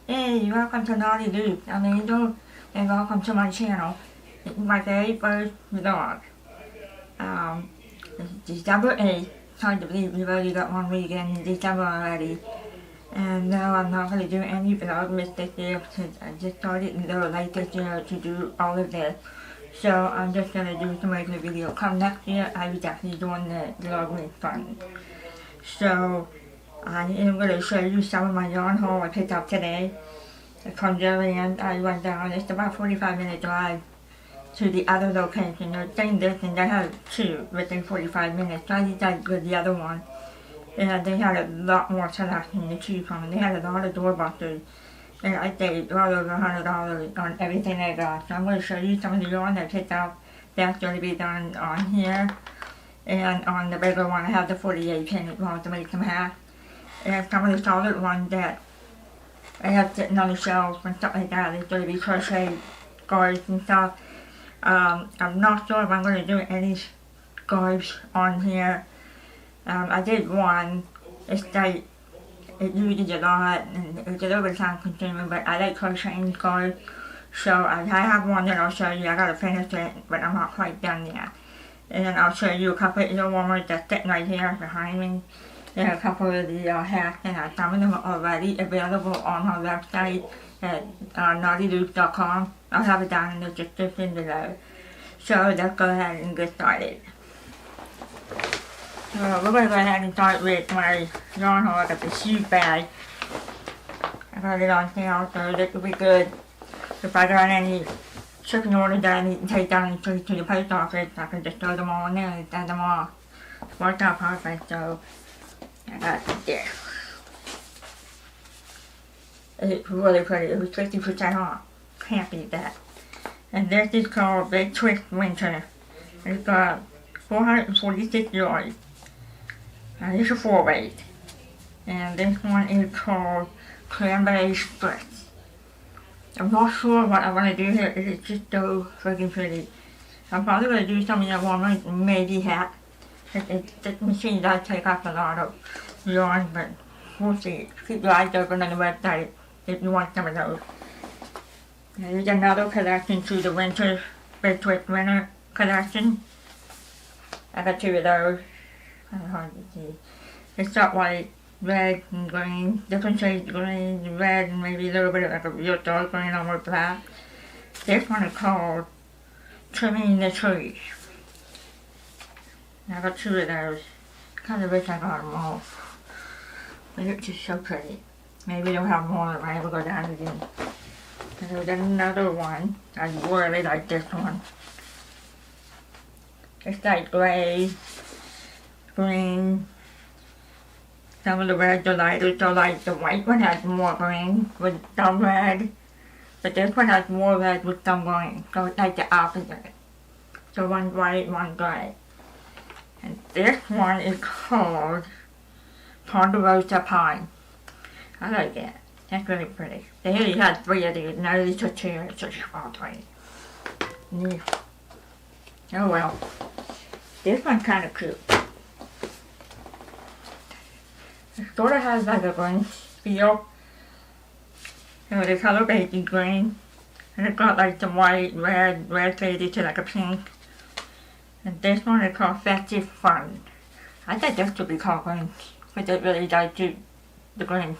Hey, welcome to Knotty Loops. I'm Angel, and welcome to my channel. It's my very first vlog. It's December 8th. Hard to believe we've already got one weekend in December already. And no, I'm not going to do any vlogmas this year since I just started a little late this year to do all of this. So I'm just going to do some regular videos. Come next year, I was actually doing the vlogmas fun. So I am going to show you some of my yarn haul I picked up today. From Jillian, I went down, it's about a 45-minute drive to the other location. They're same distance, I had two within 45 minutes, so I decided to go to the other one. And they had a lot more selection to choose from. They had a lot of door busters. And I saved well over $100 on everything they got. So I'm going to show you some of the yarn I picked up. That's going to be done on here. And on the regular one, I have the 48 pin as well to make some hats. And some of the solid ones that I have sitting on the shelves and stuff like that. There's going to be crochet scarves and stuff. I'm not sure if I'm going to do any scarves on here. I did one. It's like, it uses a lot and it's a little bit time consuming, but I like crocheting scarves. So I have one that I'll show you. I got to finish it, but I'm not quite done yet. And then I'll show you a couple of ear warmers that's sitting right here behind me. There are a couple of the hats, and some of them are already available on my website at knottyloops.com. I'll have it down in the description below. So let's go ahead and get started. So we're going to go ahead and start with my yarn haul. I got this huge bag. I got it on sale, so this will be good. If I got any shipping orders that I need to take down to the post office, I can just throw them all in there and send them off. It worked out perfect, so I got it there. It's really pretty. It was 50% off. Can't beat that. And this is called Big Twist Winter. It's got 446 yards. It's a 4-weight. And this one is called Cranberry Splits. I'm not sure what I want to do here. It's just so freaking pretty. I'm probably going to do something that will maybe hat. This machine does take up a lot of yarn, but we'll see. Keep your eyes open on the website if you want some of those. There's another collection to the winter, Big Twist Winter collection. I got two of those. Kind of hard to see. It's got white, red, and green. Different shades of green, red, and maybe a little bit of like a real dark green, almost black. This one is called Trimming the Trees. I got two of those. Kind of wish I got them all. But it's just so pretty. Maybe they'll have more if I ever go down again. And there's another one. I really like this one. It's like gray, green. Some of the reds are lighter, so like the white one has more green with some red. But this one has more red with some green. So it's like the opposite. So one's white, one's gray. And this one is called Ponderosa Pine. I like that. That's really pretty. They only had 3 of these. Now these are 2. It's just all 3. Yeah. Oh well. This one's kind of cute. It sort of has like a green feel. So the color base is green. And it's got like some white, red faded to like a pink. And this one is called Festive Fun. I think this should be called green, but it really does do the green.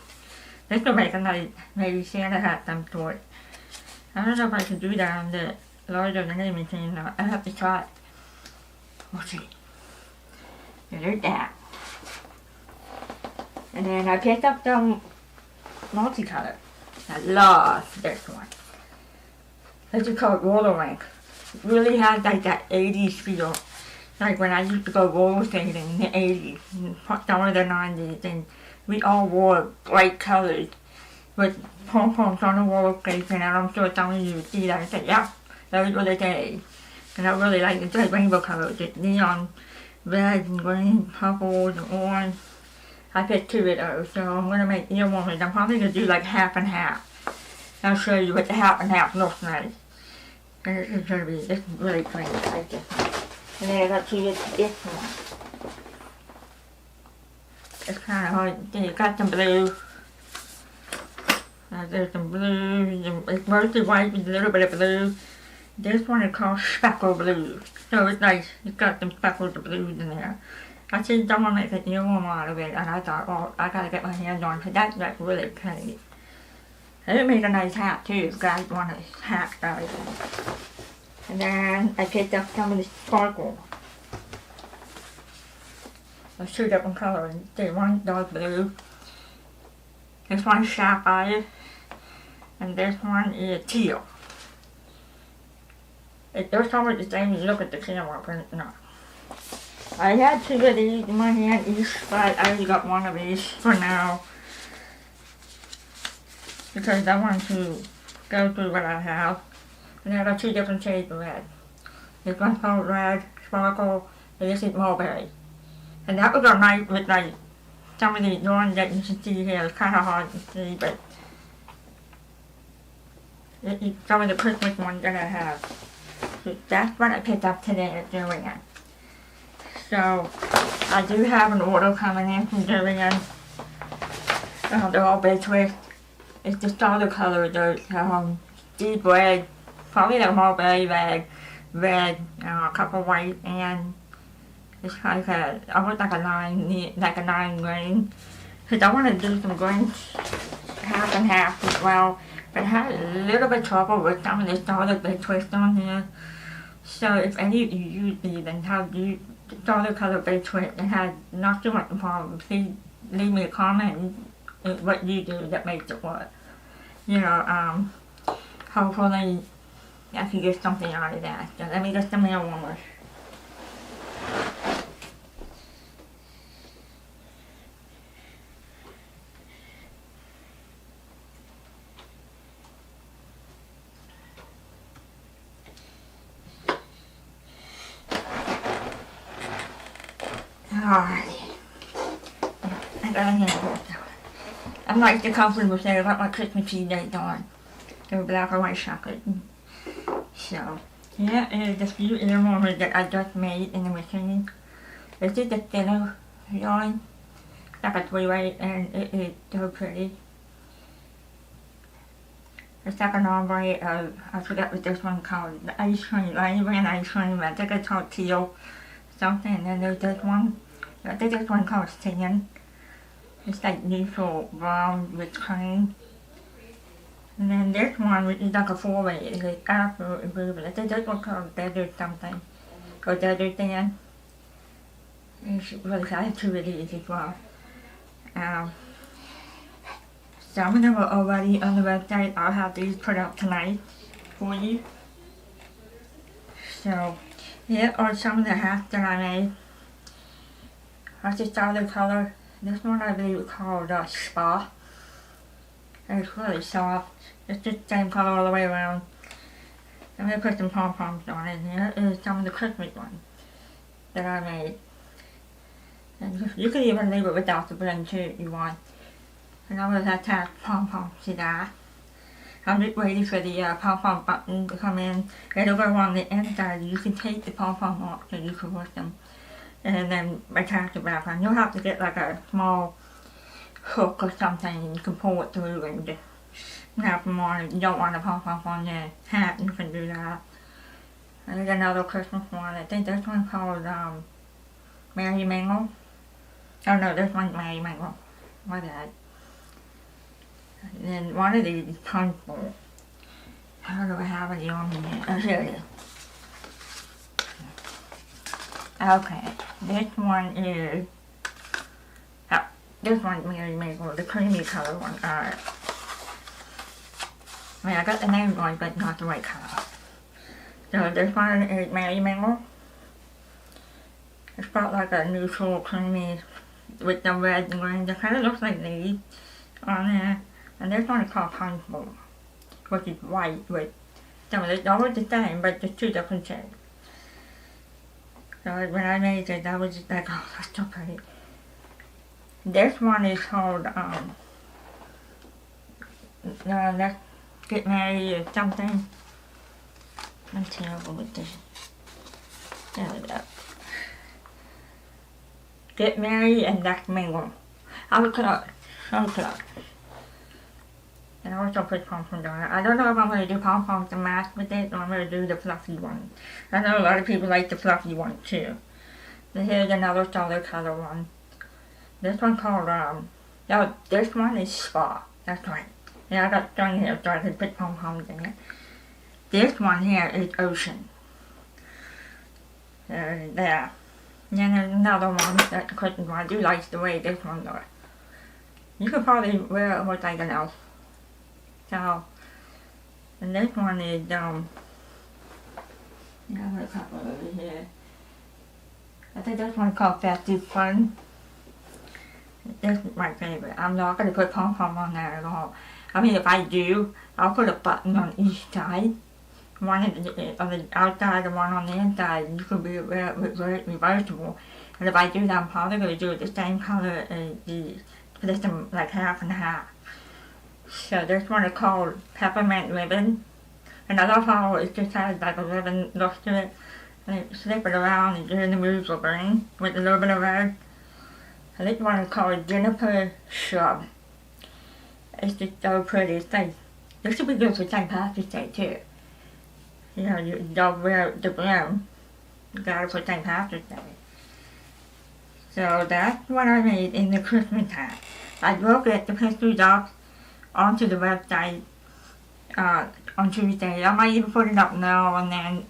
This will make a nice, maybe Santa hat some sort. I don't know if I can do that on the larger knitting machine though. I have to try it. We'll see. So there's that. And then I picked up some multicolor. I love this one. This is called Roller Rink. Really has like that 80s feel. Like when I used to go roller skating in the 80s and some of the 90s, and we all wore bright colors with pom-poms on the roller skates, and I'm sure some of you see that and say, yeah, those were the days. And I really like it. It's like rainbow colors. It's neon red and green, purple and orange. I picked 2 of those, so I'm going to make ear warmers. I'm probably going to do like half and half. I'll show you what the half and half looks like. And this is really pretty. I like this one. And then I got to use this one. It's kind of hard. Then you got some blue. There's some blues, and it's mostly white with a little bit of blue. This one is called speckle blue. So it's nice. It's got some speckles of blues in there. I seen someone make an earworm out of it, and I thought, well, I gotta get my hands on, because that's really pretty. And it made a nice hat too, if you guys want a hat out of it. And then I picked up some of the sparkle. There's two different colors. There's one dark blue. This one's sapphire. And this one is teal. It does come with the same when you look at the camera, but it's not. I had two of these in my hand each, but I only got one of these for now. Because I want to go through what I have. And I got two different shades of red. This one's called red, sparkle, and this is mulberry. And that would go nice with like some of the ones that you can see here. It's kind of hard to see, but some of the Christmas ones that I have. So that's what I picked up today at Joann. So I do have an order coming in from Joann. They're all big twists. It's just all the colors. There's deep red, probably like mulberry red, a couple white, and it's like almost like a lime green. Because I want to do some greens, half and half as well. But I had a little bit of trouble with some of the solid big twists on here. So if any of you use these and have you solid color big twist and have not too much problem, please leave me a comment what you do that makes it work. You know, hopefully I can get something out of that. So let me get some nail warmers. Alright. I got a handful. I'm like the comfortable say about my Christmas tree dates on. They were black or white chocolate. So, here is the few ear warmers that I just made in the machine. This is the thinner yarn. Like a 3-way, and it is so pretty. It's like an ombre of, I forgot what this one called, the ice cream, I ran ice cream, I think it's called teal something, and then there's this one. I think this one called Singing. It's like neutral brown with cream. And then this one, which is like a 4-way, is Afro and blue, but I think this one called Desert something. Or Desert Sand. It's really I have two of these as well. Some of them are already on the website. I'll have these put up tonight for you. So, here are some of the hats that I made. I just saw the color. This one I believe is called Spa. And it's really soft. It's just the same color all the way around. I'm going to put some pom-poms on it. Here is some of the Christmas ones that I made. And you can even leave it without the blend too if you want. And I'm going to attach pom-poms to that. I'm just waiting for the pom-pom button to come in. It'll go on the inside. You can take the pom-pom off so you can put them. And then attach the back on. You'll have to get like a small hook or something and you can pull it through and just snap them on. If you don't want to pom-pom on your hat, you can do that. And there's another Christmas one. I think this one's called Merry Mingle. Oh no, this one's Merry Mingle. My bad. And then one of these is Punchbowl. How do I have it on here? Oh, here it is. Okay, this one is, this one's Merry Mingle, the creamy color one. Alright. I mean, I got the name right, but not the right color. So this one is Merry Mingle. It's got like a neutral creamy with the red and green. It kind of looks like these on there. And this one is called Punchbowl, which is white with some of it's always the same, but just two different shades. So when I made it, I was just like, oh, that's so pretty. This one is called, Let's Get Married or something. I'm terrible with this. There we go. Get Married and Let's Mingle. I'll close. And I also put pom-poms on it. I don't know if I'm going to do pom-poms to match with it or I'm going to do the fluffy one. I know a lot of people like the fluffy one too. And here's another solid color one. This one called, no, this one is Spa. That's right. Yeah, I got string here so I could put pom-poms in it. This one here is Ocean. There. And then there's another one that's the Christmas one. I do like the way this one looks. You could probably wear it with like an elf. So, and this one is, yeah, I have a couple over here. I think this one called Festive Fun. This is my favorite. I'm not going to put pom-pom on there at all. I mean, if I do, I'll put a button on each side. One on the outside and one on the inside. You can be reversible. And if I do that, I'm probably going to do it the same color as these. Put them like half and half. So this one is called Peppermint Ribbon. And I love how it just has like a ribbon look to it. And you slip it around and doing the moves of green with a little bit of red. And this one is called Juniper Shrub. It's just so pretty. It's like, this should be good for St. Patrick's Day too. You know, you don't wear the brim. You gotta put St. Patrick's Day. So that's what I made in the Christmas hat. I will get the pictures up onto the website on Tuesday. I might even put it up now and then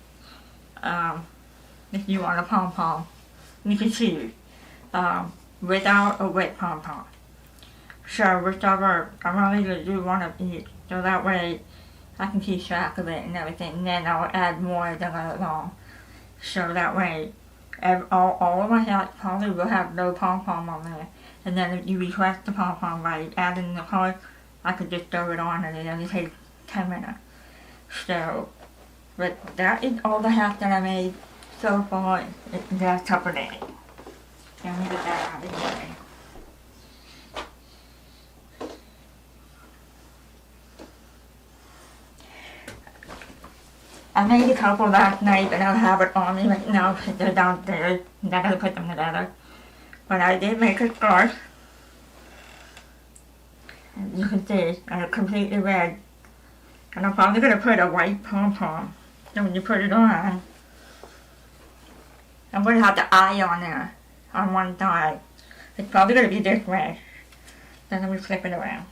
if you want a pom-pom, you can choose without or with pom-pom. So whichever, I'm only going to do one of each, so that way I can keep track of it and everything, and then I'll add more as I go along. So that way, all of my hats probably will have no pom-pom on there. And then if you request the pom-pom by adding the color, I could just throw it on and it only takes 10 minutes. So, but that is all the hats that I made so far in the last couple of days. Let me get that out of the way. I made a couple last night and I have it on me right now because they're downstairs and I gotta put them together. But I did make a scarf. As you can see, it's completely red. And I'm probably gonna put a white pom-pom. So when you put it on, I'm gonna have the eye on there, on one side. It's probably gonna be this way. Then let me flip it around.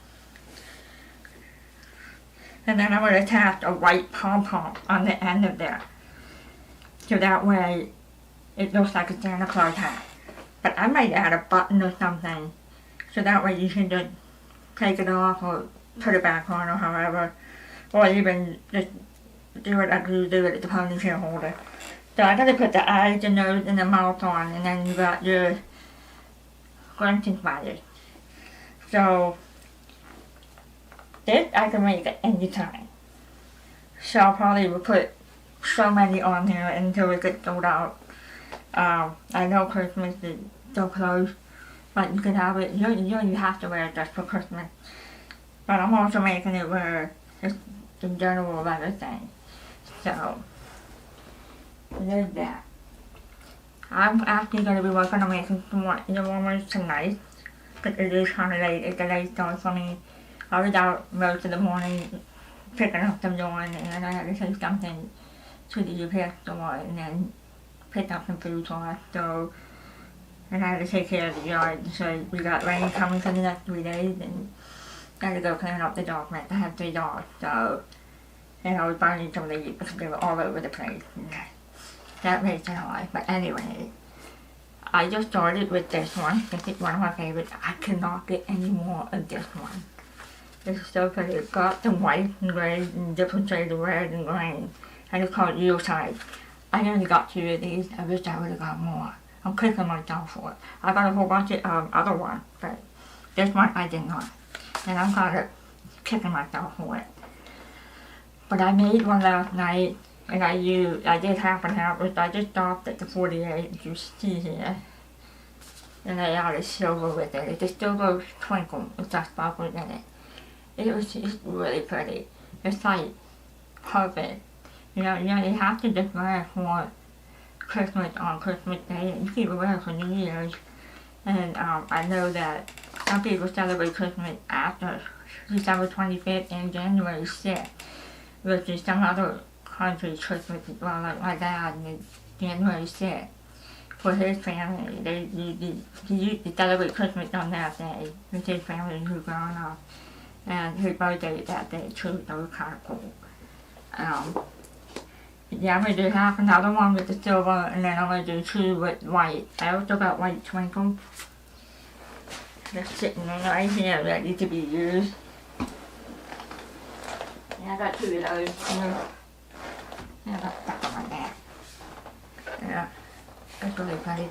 And then I'm going to attach a white pom-pom on the end of there. So that way it looks like a Santa Claus hat. But I might add a button or something. So that way you can just take it off or put it back on or however. Or even just do it like you do it at the ponytail holder. So I got to put the eyes, the nose, and the mouth on. And then you got your grunting spiders. So this I can make at any time. So I'll probably will put so many on here until it gets sold out. I know Christmas is so close, but you can have it, you have to wear it just for Christmas. But I'm also making it where it's the general of everything. So, there's that. I'm actually going to be working on making some more earwarmers tonight, because it is kind of late, it's a late start for me. I was out most of the morning picking up some yarn and I had to take something to the UPS store and then pick up some food for us. So, and I had to take care of the yard. So we got rain coming for the next 3 days and I had to go clean up the dog mess. I have 3 dogs, so, and I was burning some leaves because they were all over the place. And that makes it hard. But anyway, I just started with this one. This is one of my favorites. I cannot get any more of this one. It's so pretty. It's got some white and gray and different shades of red and green. And it's called Yuletide. I only got 2 of these. I wish I would have got more. I'm kicking myself for it. I got a whole bunch of other ones, but this one I did not. And I'm kind of kicking myself for it. But I made one last night and I did half and half, which I just stopped at the 48 you see here. And I added silver with it. It's a silver twinkle with that sparkles in it. It's really pretty. It's like perfect. You have to just wear it for Christmas on Christmas Day and you can wear it for New Year's. And I know that some people celebrate Christmas after December 25th and January 6th, which is some other country's Christmas as well, like my dad and January 6th. For his family, they usually celebrate Christmas on that day with his family who's growing up. And his birthday is that day too, so it was kind of cool. Yeah, I'm going to do half another one with the silver, and then I'm going to do 2 with white. I also got white twinkles. They're sitting right here ready to be used. Yeah, I got 2 of those too. Yeah, that's stuck on my back. Yeah, that's really pretty.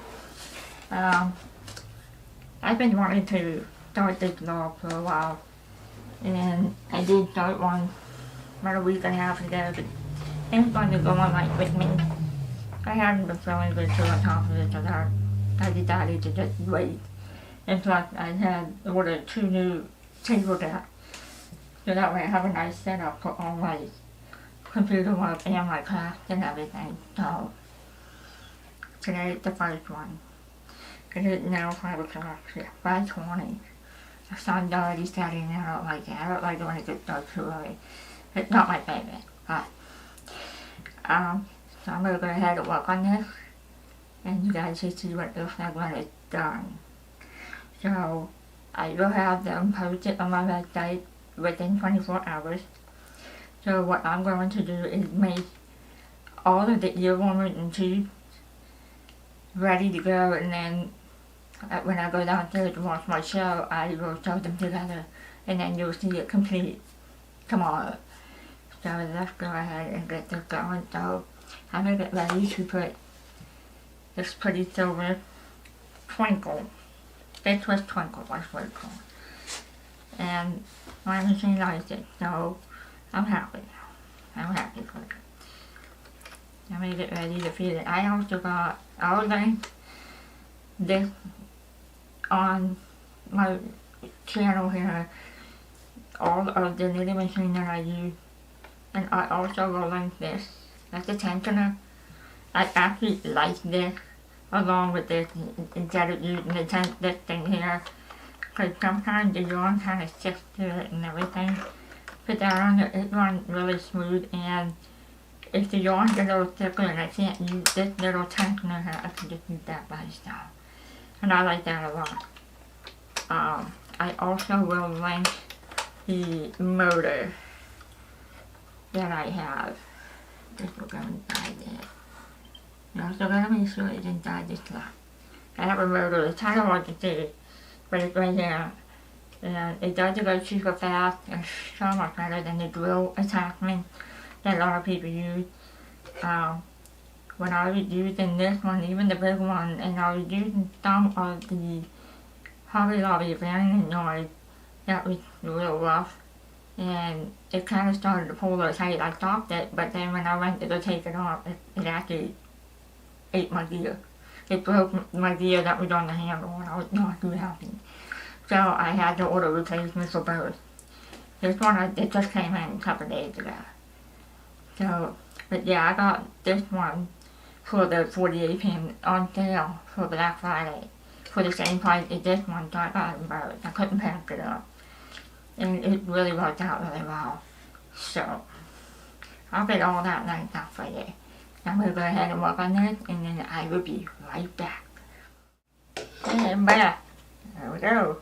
I've been wanting to start this vlog for a while. And I did start one about a week and a half ago, but it's going to go on like with me. I haven't been feeling good too on top of it, so I decided to just wait. And plus, I had ordered 2 new table decks, so that way I have a nice setup for all my computer work and my crafts and everything. So today is the first one. It is now 5 o'clock, 5:20. The sun's already setting and I don't like it. I don't like it when it gets dark too early. It's not my favorite, but so I'm going to go ahead and work on this, and you guys should see what it looks like when it's done. So I will have them posted on my website within 24 hours. So what I'm going to do is make all of the ear warmers and tubes ready to go, and then when I go downstairs to watch my show, I will sew them together, and then you'll see it complete tomorrow. So let's go ahead and get this going. So I'm going to get ready to put this pretty silver twinkle. This was twinkle, that's what it's called. And my machine likes it, so I'm happy. I'm happy for it. I'm going to get ready to feed it. I also got, I'll link this on my channel here, all of the knitting machine that I use, and I also will link this. That's a tensioner. I actually like this along with this instead of using this thing here, because sometimes the yarn kind of sticks to it and everything. Put that on there, it runs really smooth, and if the yarn's a little thicker and I can't use this little tensioner here, I can just use that by itself. And I like that a lot. I also will link the motor that I have. This will go inside there. You also gotta make sure it's inside this slot. I have a motor, it's kind of hard to see, but it's right here. And it does go super fast and so much better than the drill attachment that a lot of people use. When I was using this one, even the big one, and I was using some of the Hobby Lobby abandoned yarn that was real rough, and it kind of started to pull those tight. I stopped it, but then when I went to go take it off, it actually ate my gear. It broke my gear that was on the handle, and I was not too happy. So I had to order replacements for both. This one, it just came in a couple of days ago. So, but yeah, I got this one for the 48 pin on sale for Black Friday for the same price as this one, so I got them both. I couldn't pass it up. And it really worked out really well. So, I'll get all that lined up for you. I'm going to go ahead and work on this, and then I will be right back. Okay, I'm back. There we go.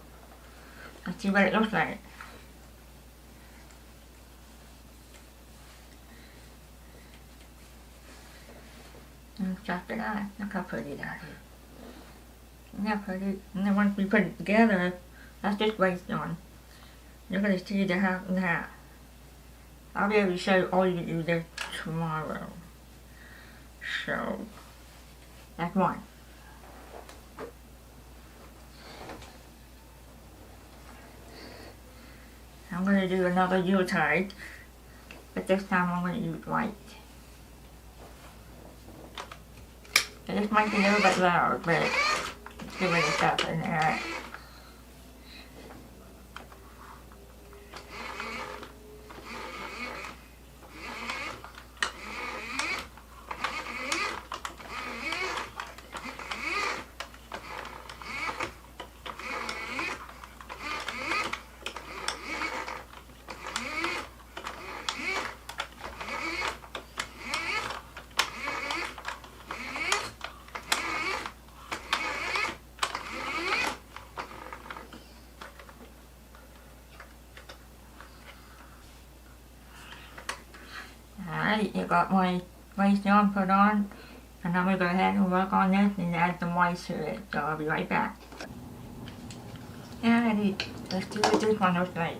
Let's see what it looks like. And check it out. Look how pretty that is. Isn't that pretty? And then once we put it together, that's just waste on. You're going to see the half and that. I'll be able to show you all you do this tomorrow. So, that's one. I'm going to do another Yuletide, but this time I'm going to use white. And this might be a little bit loud, but let's see what it's up in there. Alright, you got my lace yarn put on, and I'm going to go ahead and work on this and add some white to it, so I'll be right back. Alrighty, let's see what this one looks like.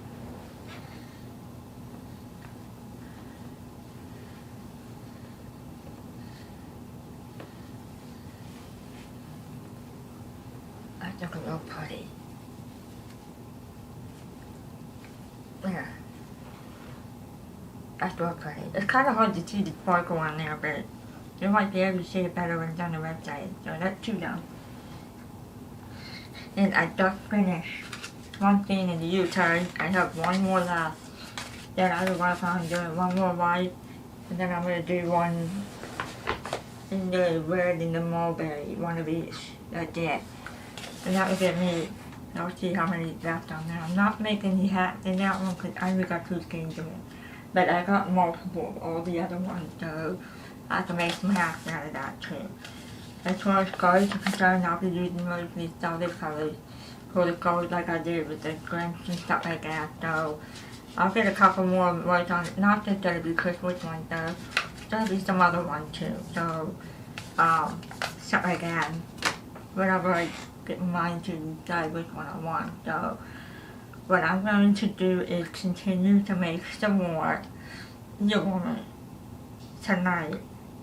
That looks real pretty. Yeah. That's real pretty. It's kind of hard to see the sparkle on there, but you might be able to see it better when it's on the website. So that's two down. And I just finished one thing in the U-turn. I have one more left. Then I will work on doing one more white. And then I'm going to do one in the red and the mulberry, one of each. That's it. And that will give me, I'll see how many left on there. I'm not making the hats in that one because I only got 2 skeins of them. But I got multiple of all the other ones, so I can make some hats out of that too. As far as colors are concerned, I'll be using mostly solid colors for the colors like I did with the grinch and stuff like that. So I'll get a couple more words on it. Not just gonna be Christmas ones though. There'll be some other ones too. So stuff like that. Whatever I get in mind to decide which one I want. So what I'm going to do is continue to make some more yarn tonight,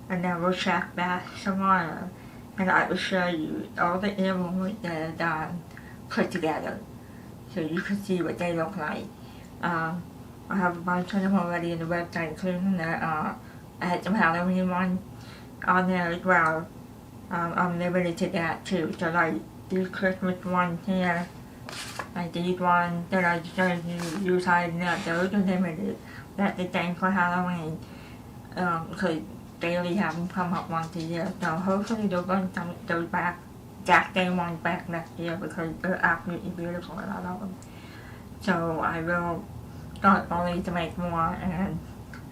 and then we'll check back tomorrow and I will show you all the yarn that I've done put together so you can see what they look like. I have a bunch of them already in the website, including the I had some Halloween ones on there as well. I'm limited to that too, so like these Christmas ones here, like these ones that I showed you inside that, those are limited. That's the same for Halloween, because they only have them come up once a year. So hopefully they'll bring some of those back, that same ones back next year because they're absolutely beautiful, a lot of them. So I will start only to make more, and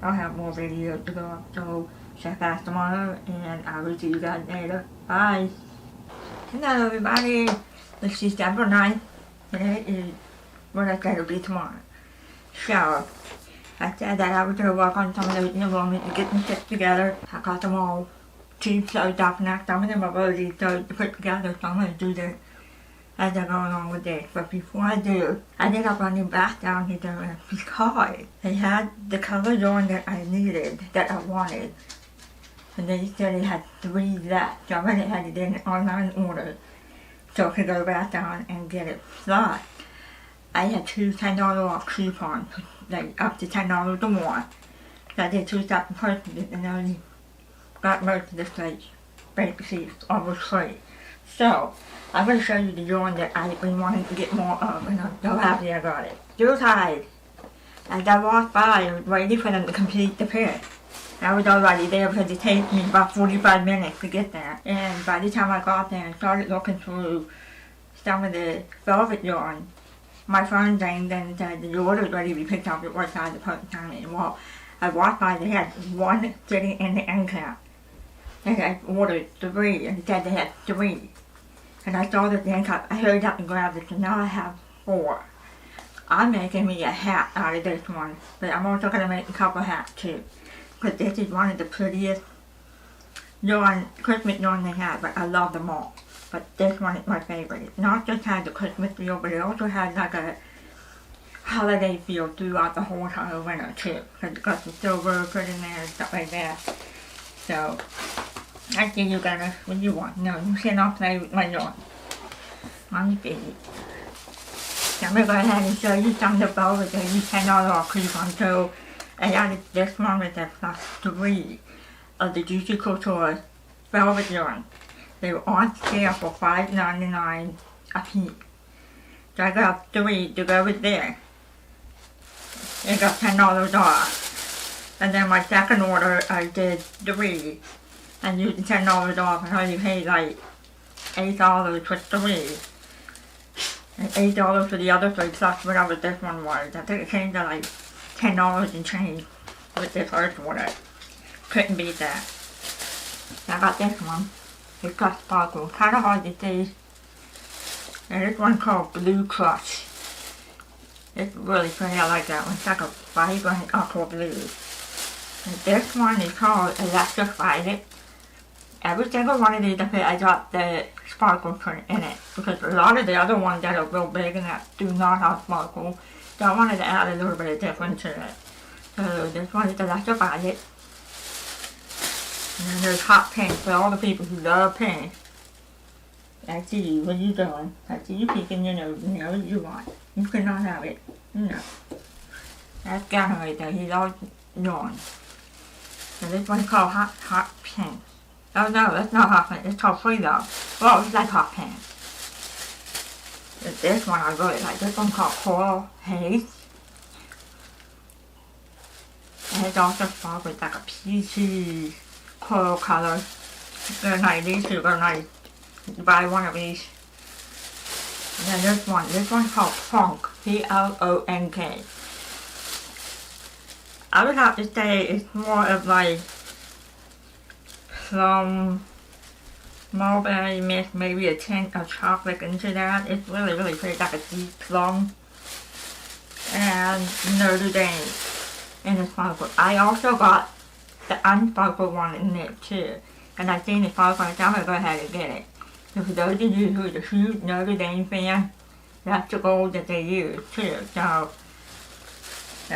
I'll have more videos to go up. So check back tomorrow, and I will see you guys later. Bye! Hello everybody! It's December 9th. Today is what I said it'll be tomorrow. So, I said that I was going to work on some of those yarn to get them put together. I got them all sewed up now. Some of them are already sewed to put together, so I'm going to do this as I go along with this. But before I do, I ended up running back down here because they had the color yarn that I needed, that I wanted. And they said they had 3 left, so I went ahead and did an online order so I could go back down and get it. But I had 2 $10 off coupons, like up to $10 or more. So I did 2 separate purchases and I only got most of this like basically almost free. So I'm going to show you the yarn that I've been wanting to get more of, and I'm so happy I got it. Yuletide. As I walked by, I was waiting for them to complete the pit. I was already there because it takes me about 45 minutes to get there. And by the time I got there and started looking through some of the velvet yarn, my phone rang and said the order was ready to be picked up at what size the person time in. Well, I walked by, they had 1 sitting in the end cap. And I ordered 3, and it said they had 3. And I saw that the end cap, I hurried up and grabbed it, so now I have 4. I'm making me a hat out of this one, but I'm also going to make a couple hats too. Because this is one of the prettiest yarn, Christmas yarn they have, but I love them all. But this one is my favorite. It not just has the Christmas feel, but it also has like a holiday feel throughout the whole entire winter too. Because it's got some silver put in there and stuff like that. So, I think you gotta, what do you want? No, you cannot play with my yarn. Mommy's busy. So I'm gonna go ahead and show you some of the velvet that you $10 off coupons. So, I added this one with the plus 3 of the Juicy Couture velvet yarn. They were on sale for $5.99 a piece. So I got 3 to go with there. I got $10 off. And then my second order I did 3 and used the $10 off, and I only paid like $8 for 3. And $8 for the other 3 plus whatever this one was. I think it came to like $10 and change with this first order. Couldn't beat that. I got this one. It's got sparkle. Kind of hard to see. And this one's called Blue Crush. It's really pretty. I like that one. It's like a vibrant aqua blue. And this one is called Electrified. Every single one of these, I got the sparkle print in it, because a lot of the other ones that are real big and that do not have sparkle, so I wanted to add a little bit of difference to it. So this one is Electrified. And then there's Hot Pink for all the people who love pink. I see you, what are you doing? I see you peeking your nose, you know what you want. You cannot have it. No. That's Gavin right there, he's all yawn. So this one's called Hot Pink. Oh no, that's not Hot Pink, it's called Free Love. Well, it's like Hot Pink. But this one I really like, this one called Coral Haze. And it's also sparked with like a peachy coral color. They're nice, these two are nice. You buy one of these. And then this one's called Plonk, P-L-O-N-K. I would have to say it's more of like plum, mulberry mix, maybe a tint of chocolate into that. It's really, really pretty, like a deep plum. And Notre Dame in the sparkle. I also got the unsparkled one in it too. And I've seen the sparkle, so I'm going to go ahead and get it. So for those of you who are a huge Notre Dame fan, that's the gold that they use too. So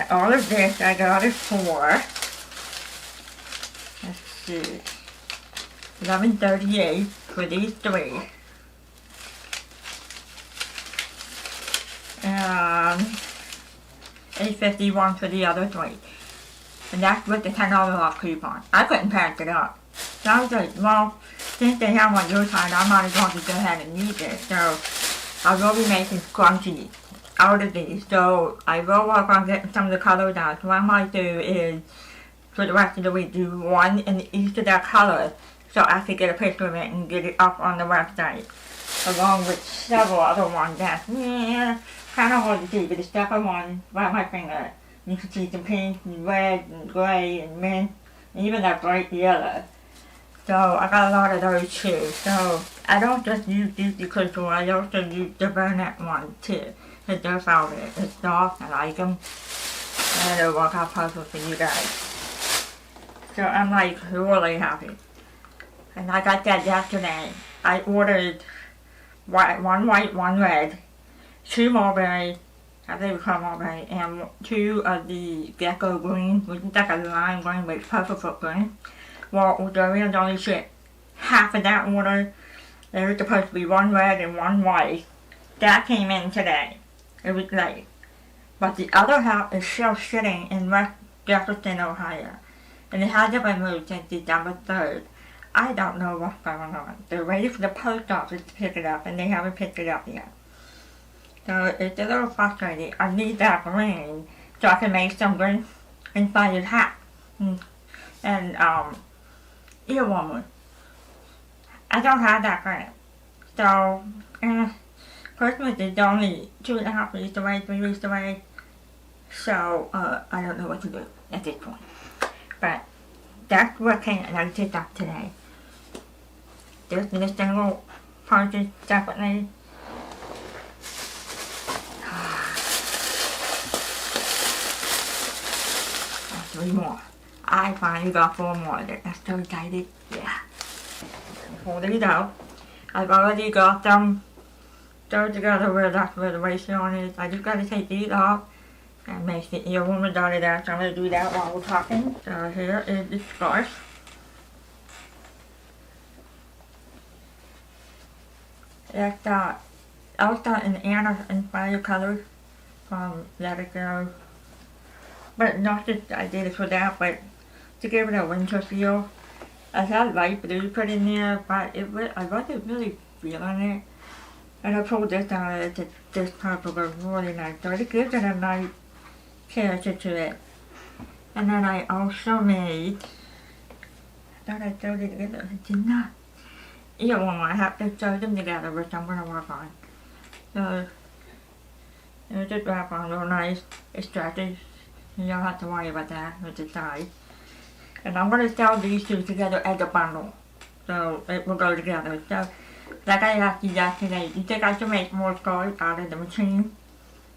all of this I got it for, let's see, $11.38 for these three. And $8.51 for the other three. And that's with the $10 off coupon. I couldn't pass it up. So I was like, well, since they have on your side, I might as well just go ahead and use it. So I will be making scrunchies out of these. So I will work on getting some of the colors out. So what I might do is, for the rest of the week, do one in each of their colors, so I could get a picture of it and get it up on the website, along with several other ones that, kind of hard to see, but the second one, right my finger, you can see some pink and red and gray and mint, and even that bright yellow. So I got a lot of those too. So I don't just use these because I also use the Burnett one too. Because they're velvet, it's soft, I like them, and it'll work out perfect for you guys. So I'm like really happy. And I got that yesterday. I ordered one white, one red, 2 mulberry, I believe it's called mulberry, and 2 of the gecko green, which is like a lime green, but it's perfect for green. Well, the real only shit. Half of that order, there was supposed to be 1 red and 1 white. That came in today. It was late. But the other half is still sitting in West Jefferson, Ohio. And it hasn't been moved since December 3rd. I don't know what's going on. They're ready for the post office to pick it up, and they haven't picked it up yet. So it's a little frustrating. I need that green so I can make some green inspired hat. And ear warmer. I don't have that green. So Christmas is only 2.5 weeks away, 3 weeks away. So I don't know what to do at this point. But that's what came and I did that today. There's the single purchase separately. 3 more. I finally got 4 more. I'm so excited. Yeah. Hold it out. I've already got them sewed together where that's where the waist on is. I just gotta take these off and make the ear warmers out of that. So I'm gonna do that while we're talking. So here is the scarf. It's also in Anna inspired colors from Let It Go. But not just I did it for that, but to give it a winter feel. I had light blue put in there, but I wasn't really feeling it. And I pulled this out of it. This purple was really nice. So it gives it a nice character to it. And then I also made, I thought I sewed it together, I did not. Ear warmer, I have to sew them together, which I'm going to work on. So, it's just wrap on real nice. It's stretchy. You don't have to worry about that with the size. And I'm going to sew these two together as a bundle. So it will go together. So like I asked you yesterday, do you think I should make more scarves out of the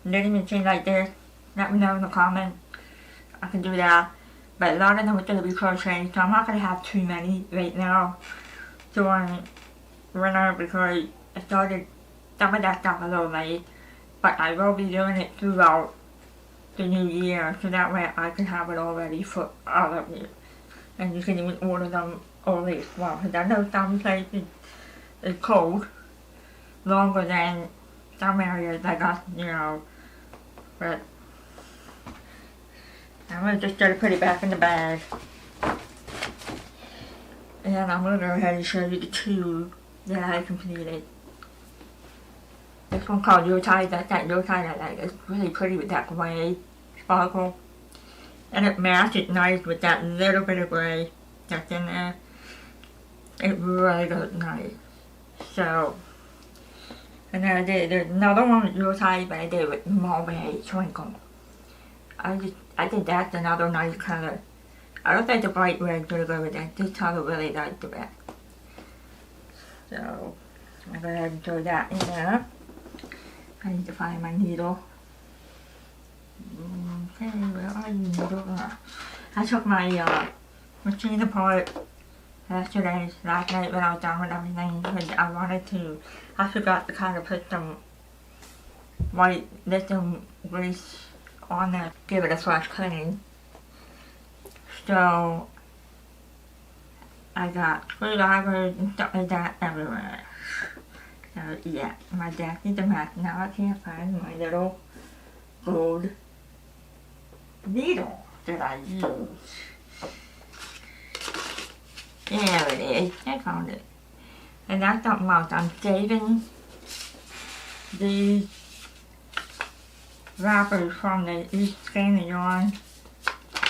knitting machine like this? Let me know in the comments. I can do that. but a lot of them are going to be crocheting, so I'm not going to have too many right now during winter because I started some of that stuff a little late, but I will be doing it throughout the new year, so that way I can have it all ready for all of you. And you can even order them early as well, because I know some places it's cold longer than some areas like us, you know, but I'm going to just try to put it back in the bag. And I'm going to go ahead and show you the two that I completed. This one called Yuletide, that's that Yuletide I like. It's really pretty with that gray sparkle. And it matches nice with that little bit of gray that's in there. It really goes nice. So, and then I did, there's another one with Yuletide, but I did it with mulberry twinkle. I think that's another nice color. I don't think the bright red is going to go with that. This color really likes the red. So, I'm going to go ahead and throw that in there. I need to find my needle. Okay, where are you, needle? I took my machine apart last night when I was done with everything because I forgot to kind of put some white lithium grease on there, give it a fresh cleaning. So I got screwdrivers and stuff like that everywhere. So yeah, my desk is a mess. Now I can't find my little gold needle that I use. There it is. I found it. And that's something else. I'm saving these wrappers from each skein of yarn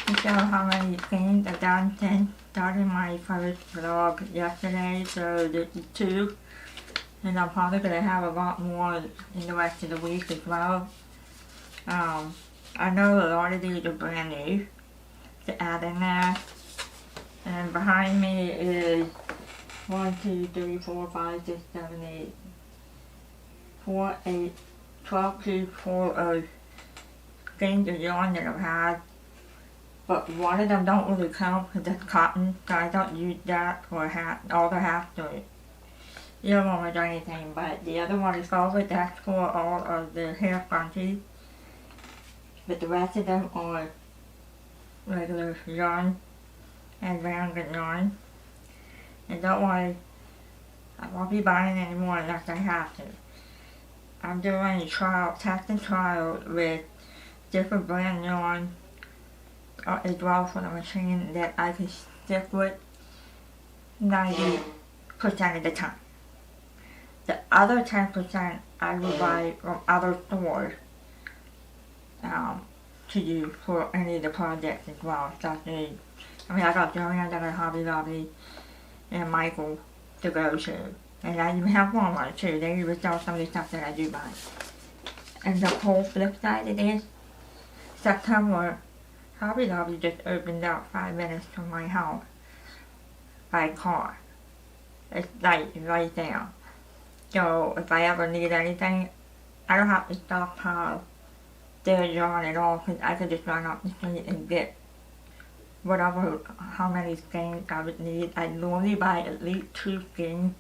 to show how many skeins I've done since starting my first vlog yesterday. So there's 2. And I'm probably going to have a lot more in the rest of the week as well. I know a lot of these are brand new to add in there. And behind me is 1, 2, 3, 4, 5, 6, 7, 8, 4, 8, 12 tubes full of skeins of yarn that I've had. But one of them don't really count because it's cotton, so I don't use that for all the half to it. The other one was anything, but the other one is forward, that's for all of the hair scrunchies. But the rest of them are regular yarn and rounded yarn. And don't worry, I won't be buying any more unless I have to. I'm doing a trial, test and trial with different brand yarn as well for the machine that I can stick with 90% of the time. The other 10% I will buy from other stores to use for any of the projects as well. I got Joanne, I got Hobby Lobby, and Michael to go to. And I even have Walmart too. They even sell some of the stuff that I do buy. And the whole flip side of this, September, Hobby Lobby just opened up 5 minutes from my house by car. It's like right there. So if I ever need anything, I don't have to stockpile their yarn at all because I could just run up the street and get whatever, how many skeins I would need. I normally buy at least 2 skeins,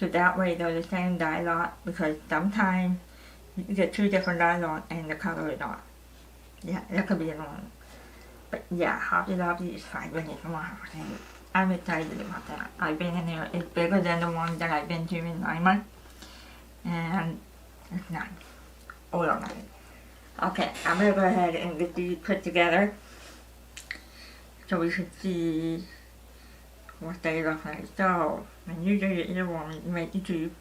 so that way they're the same dye lot, because sometimes you can get 2 different dye lots and the color is not. Yeah, that could be annoying. But yeah, Hobby Lobby is 5 minutes from my house and I'm excited about that. I've been in there, it's bigger than the one that I've been to in Lima, and it's nice, all nice. Okay, I'm going to go ahead and get these put together so we can see what they look like. So, when you do your ear warming, you make the tube,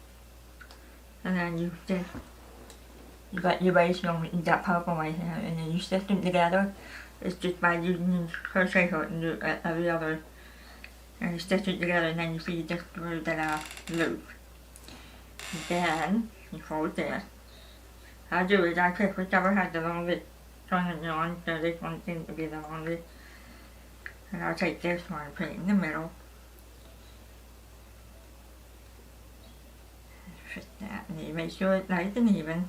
and then you got your base yarn, you got purple right here, and then you stick them together. It's just by using crochet hook and do every other, and you stitch it together, and then you feed just through the last loop. Then you fold this. I do is I pick whichever has the longest string of yarn, so this one seems to be the longest. And I'll take this one and put it in the middle. Fit that, and you make sure it's nice and even.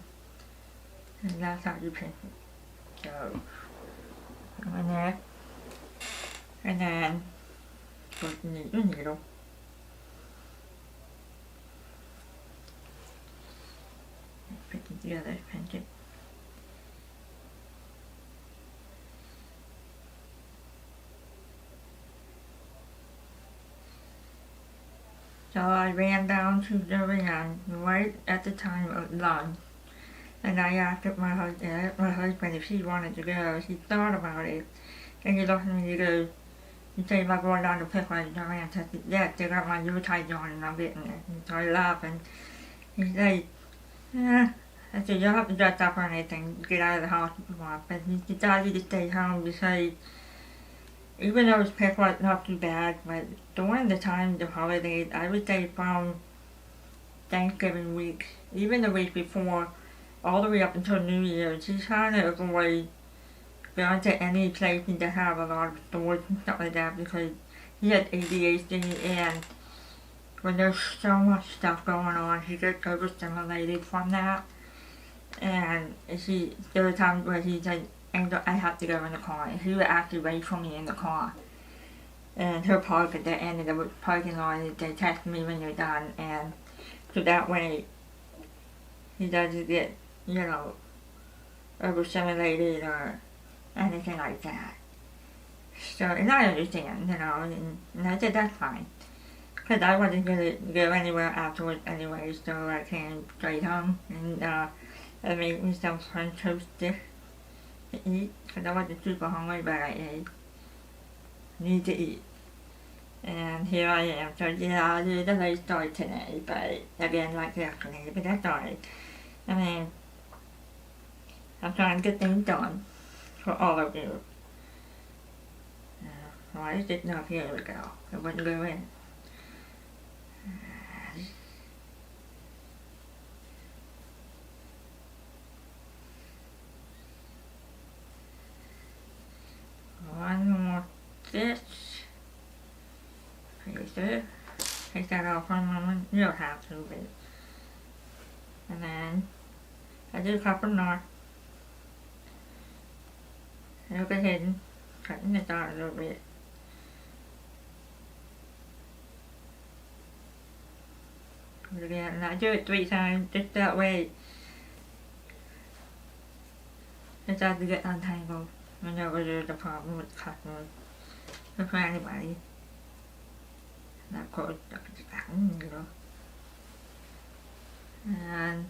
And that's how you print it. So, go in there. and then put the needle. Put it together, pinch it. So I ran down to the van right at the time of lunch, and I asked my husband if he wanted to go. He thought about it, and he looked at me and goes, "You say about going down to pick one of the van?" I said, "Yes, they got my U-tights on and I'm getting it." And so I laughed, and he said, "Yeah." I said, "You don't have to dress up or anything, get out of the house if you want." But he decided to stay home because even though his pick was not too bad, but during the time of holidays, I would say from Thanksgiving week, even the week before, all the way up until New Year's, he's trying to avoid going to any places that have a lot of stores and stuff like that because he has ADHD, and when there's so much stuff going on, he gets overstimulated from that. And there were times where he said, "Angel, I have to go in the car." And he would actually wait for me in the car. And he'll park at the end of the parking lot and they text me when you're done. And so that way he doesn't get, overstimulated or anything like that. So, and I understand, and I said that's fine. Because I wasn't going to go anywhere afterwards anyway, so I came straight home and I made me some French toast to eat, because I wasn't super hungry, but I need to eat. And here I am. So yeah, I did a late start today, but again, like yesterday, but that's alright. I mean, I'm trying to get things done for all of you. Why is it not? Here we go. It wouldn't go in. One more stitch. Take that off for a moment. You don't have to, but. And then I do a couple more. I'll go ahead and cutting this out a little bit. Again, and I do it 3 times just that way it doesn't get untangled whenever there's a problem with customers or for anybody. And of course, and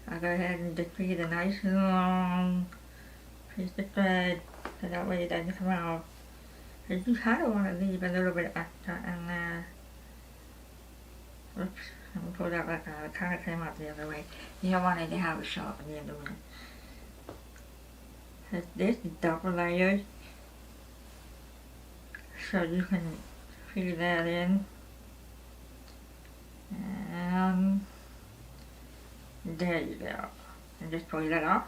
I'll go ahead and just create a nice long piece of thread so that way it doesn't come out. Because you kind of want to leave a little bit extra in there. Oops, I'm going to pull that back out. It kind of came out the other way. You don't want it to have a sharp in the other way. This is double layers, so you can feed that in, and there you go, and just pull that off.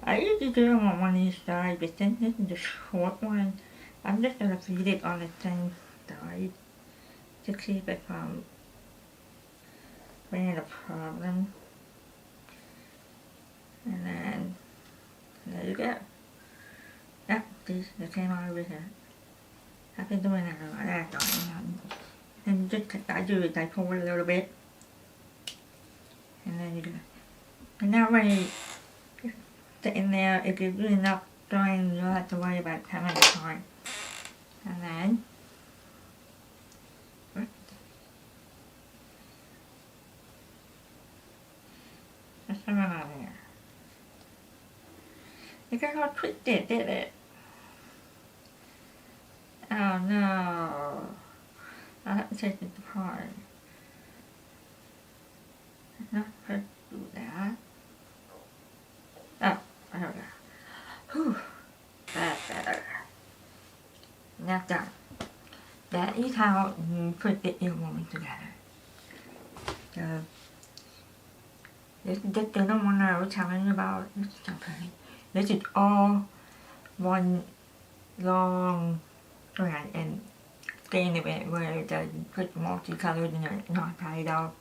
I usually do them on one each side, but since this is the short one, I'm just going to feed it on the same side to keep it from being a problem. And then there you go. Yep, these they came out over here. I've been doing that a lot. That's all. And just I do is I pull it a little bit, and then you go. And that way, in there, it gives you enough drawing. You don't have to worry about having it apart. And then. That's coming on there. You got all twisted, did it? Oh no. I have to take it apart. I'm not supposed to do that. Oh, there we go. Whew. That's better. Now done. That is how you put the earworms together. So, this is just the one I was telling you about. This is so pretty. This is all one long thread and skein of it where it doesn't put multicolored and it's not tied off.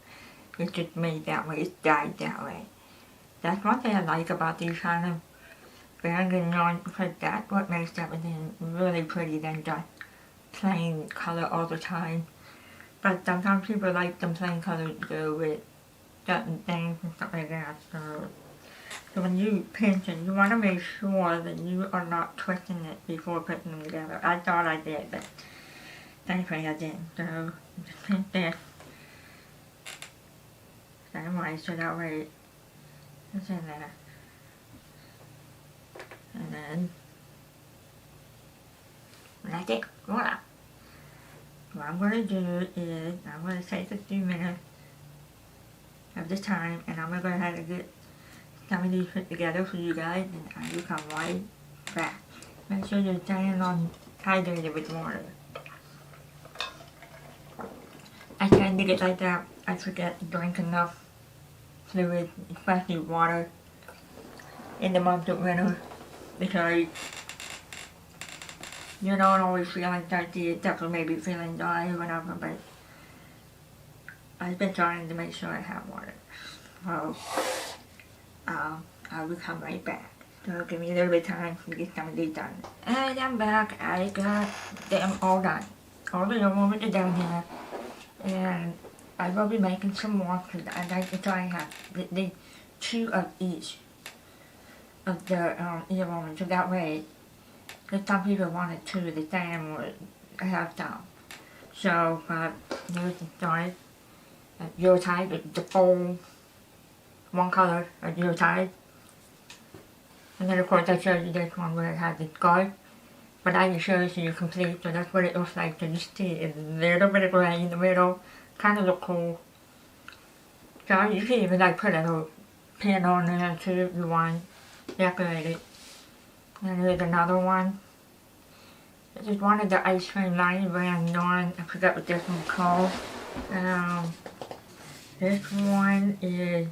It's just made that way. It's dyed that way. That's one thing I like about these kind of burgundy yarn because that's what makes everything really pretty than just plain color all the time. But sometimes people like the plain color to go with certain things and stuff like that. So when you pinch it, you want to make sure that you are not twisting it before putting them together. I thought I did, but thankfully I didn't. So just pinch this same way, so that way it's in there. And then that's it. Voila. What I'm going to do is I'm going to take a few minutes of the time and I'm going to go ahead and get some of these put together for you guys, and I will come right back. Make sure you're staying on hydrated with water. I tend to get like that. I forget to drink enough fluid, especially water, in the month of winter because you don't always feeling thirsty, except for maybe feeling dry or whatever, but I've been trying to make sure I have water. So I will come right back. So give me a little bit of time to get some of these done. And I'm back. I got them all done. All the little ones are down here. And I will be making some more because I like to try and have the two of each of the earworms, so that way, if some people wanted two of the same or have some. So here's the start. Your type, the full one color of your type. And then of course I showed you this one where it has the scarf, but I just showed you complete, so that's what it looks like. So you see it's a little bit of gray in the middle, kind of look cool. So you can even like put a little pin on there too if you want, decorate it. And here's another one. This is one of the ice cream line brand yarn. I forgot what this one's called. This one is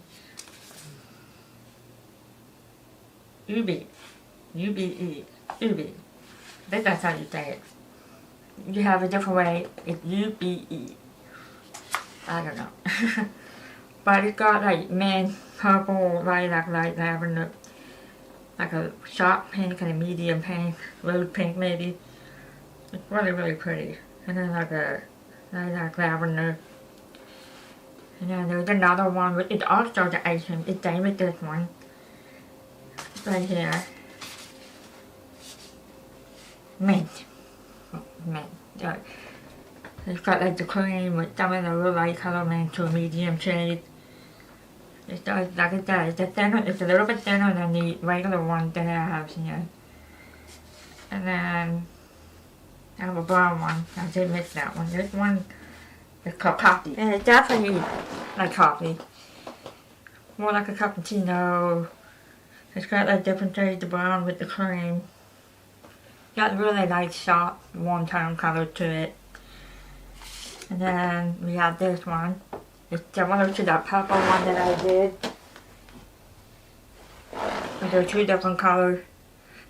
Ubi. U-B-E. Ubi. I think that's how you say it. You have a different way. It's U-B-E. I don't know. But it's got like mint, purple, lilac, light lavender, like a sharp pink and a medium pink, rose pink maybe. It's really, really pretty. And then like a lilac lavender. And then there's another one, which is also the ice cream. It's same with this one. Right here. Mint. Mint. It's got like the cream with some of the real light color mint to a medium shade. It's like I said, it's a little bit thinner than the regular one that I have here. And then I have a brown one. I did miss that one. This one is called coffee. And it's definitely like coffee. More like a cappuccino. It's got like different shades of brown with the cream. Got really nice sharp warm tone color to it. And then we have this one. It's similar to that purple one that I did. But there are two different colors.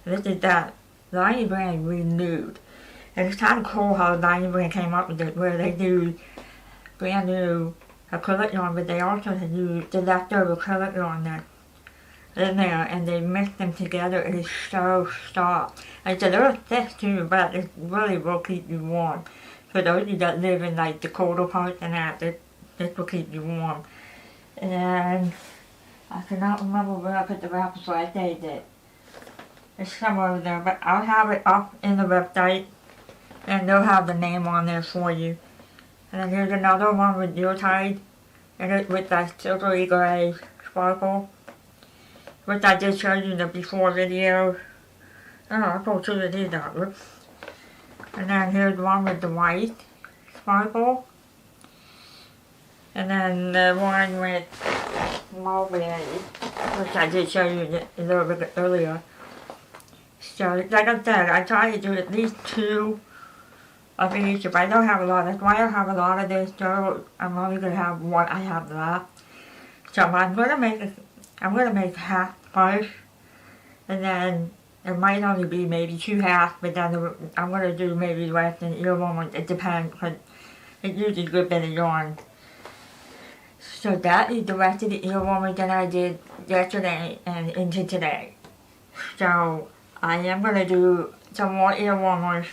This is that Valari brand renewed. And it's kind of cool how Valari brand came up with it, where they do brand new acrylic yarn, but they also use the leftover acrylic yarn that's in there, and they mix them together. It is so soft. It's a little thick too, but it really will keep you warm. For those of you that live in like the colder parts and that, this will keep you warm. And I cannot remember where I put the wrapper, so I saved it. It's somewhere over there, but I'll have it up in the website, and they'll have the name on there for you. And then here's another one with Yuletide, and it with that silvery gray sparkle, which I did show you in the before video. Oh, I'll go through these out. And then here's one with the white sparkle. And then the one with mulberry, which I did show you a little bit earlier. So, like I said, I try to do at least two of each. If I don't have a lot, that's why I have a lot of this. So I'm only gonna have what I have left. So I'm gonna make half first, and then it might only be maybe two halves, but then I'm gonna do maybe the rest in earworm. It depends, because it uses a good bit of yarn. So that is the rest of the earworm that I did yesterday and into today. So I am going to do some more ear warmers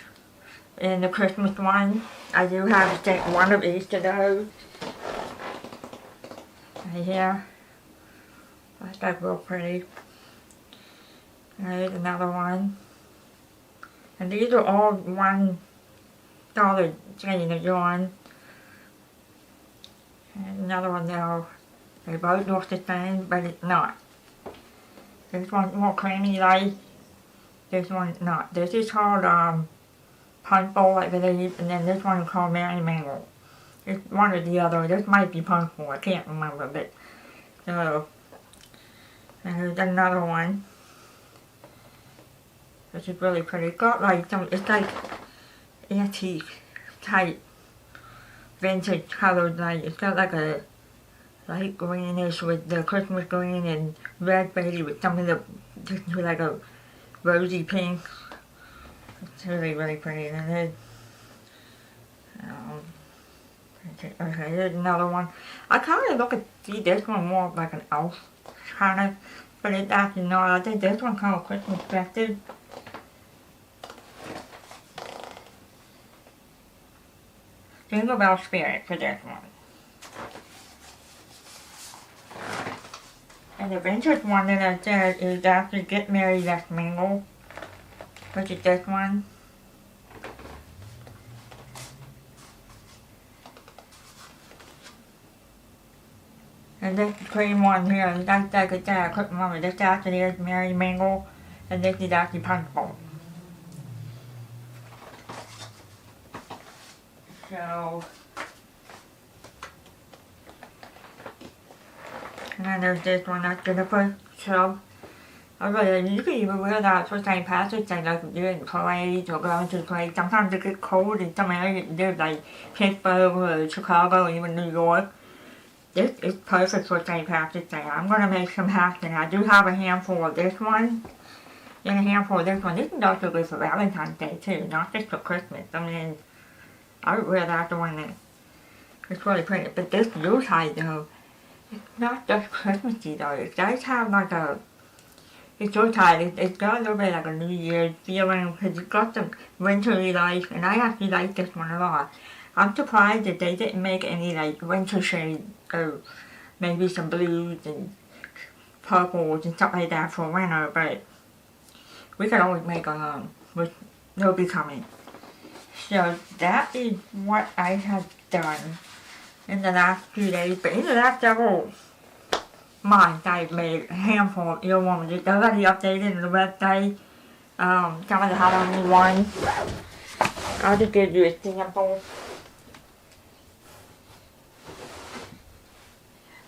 in the Christmas one. I do have to take one of each of those. Right here. That's like real pretty. There's another one. And these are all one solid chain of yarn. And another one there. They both look the same, but it's not. This one's more creamy light. This one's not. This is called Punch Bowl, I believe, and then this one is called Merry Mangle. It's one or the other. This might be Punch Bowl, I can't remember, but so. And there's another one. This is really pretty. It's got like it's like antique type vintage colored light. It's got like a light greenish with the Christmas green and red baby with some of the just like a rosy pink. It's really, really pretty. And then okay, here's another one. I kind of see this one more like an elf kind of, but it's actually not. I think this one kind of Christmas festive. Jingle Bell Spirit for this one. And the vintage one that I said is actually Get Merry Let's Mingle, which is this one. And this cream one here, that's like I said, I couldn't remember. This actually is Merry Mingle, and this is actually Punch Bowl. So, and then there's this one that's Jennifer. So, you can even wear that for St. Patrick's Day, like doing parades or going to the parade. Sometimes it gets cold in some areas, like Pittsburgh or Chicago or even New York. This is perfect for St. Patrick's Day. I'm going to make some hats, and I do have a handful of this one and a handful of this one. This is also good for Valentine's Day too, not just for Christmas. I mean, I would wear that one then. It's really pretty. But this Yuletide though, it's not just Christmassy though. It does have like a, it's Yuletide. It's got a little bit like a New Year's feeling because it's got some wintry light, and I actually like this one a lot. I'm surprised that they didn't make any like winter shades or maybe some blues and purples and stuff like that for winter, but we can always make them, which they'll be coming. So that is what I have done in the last few days, but in the last several months I've made a handful of earworms. It's already updated on the website. Some of the Halloween ones. I'll just give you a sample.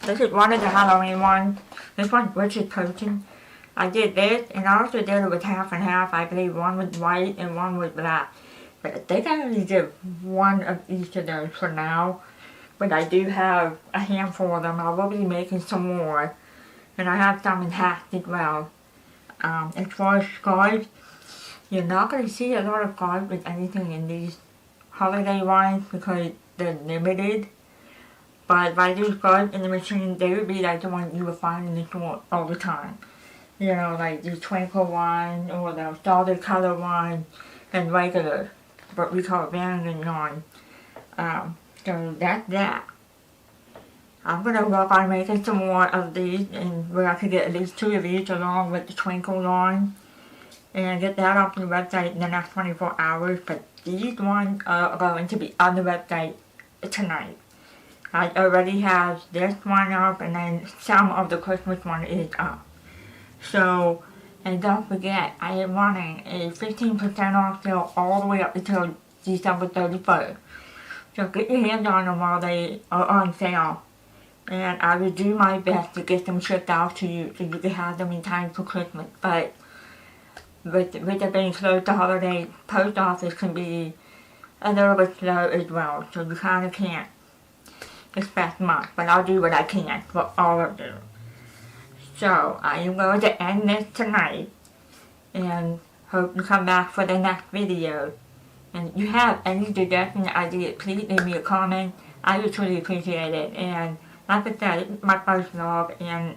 This is one of the Halloween ones. This one's Richard Coaching. I did this, and I also did it with half and half. I believe one was white and one was black. But I think I only did one of each of those for now. But I do have a handful of them. I will be making some more. And I have some in hats as well. As far as scarves, you're not going to see a lot of scarves with anything in these holiday ones because they're limited. But if I do scarves in the machine, they would be like the ones you would find in the store all the time. You know, like the twinkle one or the solid color one and regular, what we call abandoned yarn. So that's that. I'm going to work on making some more of these, and where I could get at least 2 of each along with the twinkle yarn, and get that off the website in the next 24 hours. But these ones are going to be on the website tonight. I already have this one up, and then some of the Christmas one is up. So, and don't forget, I am running a 15% off sale all the way up until December 31st. So get your hands on them while they are on sale. And I will do my best to get them shipped out to you so you can have them in time for Christmas. But with it being closed to holiday, post office can be a little bit slow as well. So you kind of can't expect much. But I'll do what I can for all of them. So I am going to end this tonight, and hope you come back for the next video. And if you have any suggestions, ideas, please leave me a comment. I would truly appreciate it. And like I said, it's my first vlog, and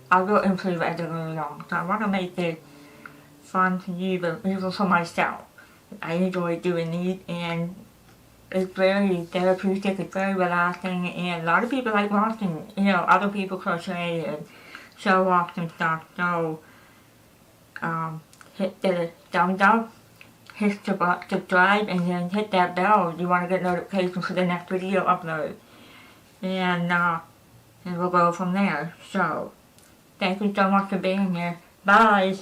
I will improve as I go along. So I want to make this fun to do, but even for myself. I enjoy doing these, and it's very therapeutic, it's very relaxing, and a lot of people like watching, other people crochet and show off and stuff. So, hit the thumbs up, hit subscribe, and then hit that bell if you want to get notifications for the next video upload. And we'll go from there. So, thank you so much for being here. Bye!